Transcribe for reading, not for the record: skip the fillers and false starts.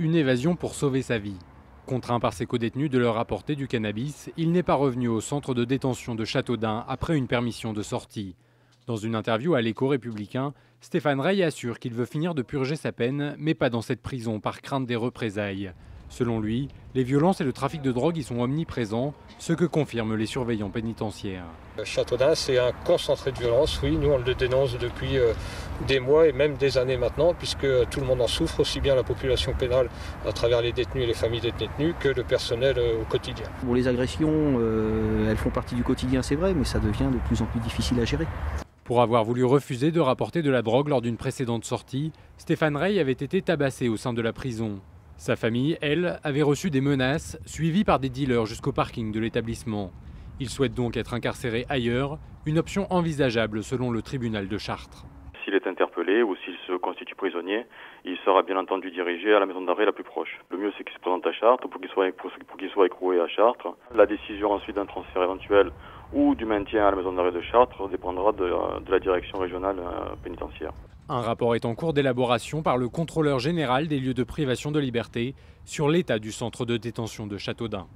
une évasion pour sauver sa vie. Contraint par ses codétenus de leur apporter du cannabis, il n'est pas revenu au centre de détention de Châteaudun après une permission de sortie. Dans une interview à l'Écho républicain, Stéphane Rey assure qu'il veut finir de purger sa peine, mais pas dans cette prison par crainte des représailles. Selon lui, les violences et le trafic de drogue y sont omniprésents, ce que confirment les surveillants pénitentiaires. Châteaudun, c'est un concentré de violence, oui, nous on le dénonce depuis des mois et même des années maintenant, puisque tout le monde en souffre, aussi bien la population pénale à travers les détenus et les familles des détenus que le personnel au quotidien. Bon, les agressions, elles font partie du quotidien, c'est vrai, mais ça devient de plus en plus difficile à gérer. Pour avoir voulu refuser de rapporter de la drogue lors d'une précédente sortie, Stéphane Rey avait été tabassé au sein de la prison. Sa famille, elle, avait reçu des menaces, suivies par des dealers jusqu'au parking de l'établissement. Il souhaite donc être incarcéré ailleurs, une option envisageable selon le tribunal de Chartres. S'il est interpellé ou s'il se constitue prisonnier, il sera bien entendu dirigé à la maison d'arrêt la plus proche. Le mieux c'est qu'il se présente à Chartres pour qu'il soit écroué à Chartres. La décision ensuite d'un transfert éventuel ou du maintien à la maison d'arrêt de Chartres dépendra de la direction régionale pénitentiaire. Un rapport est en cours d'élaboration par le contrôleur général des lieux de privation de liberté sur l'état du centre de détention de Châteaudun.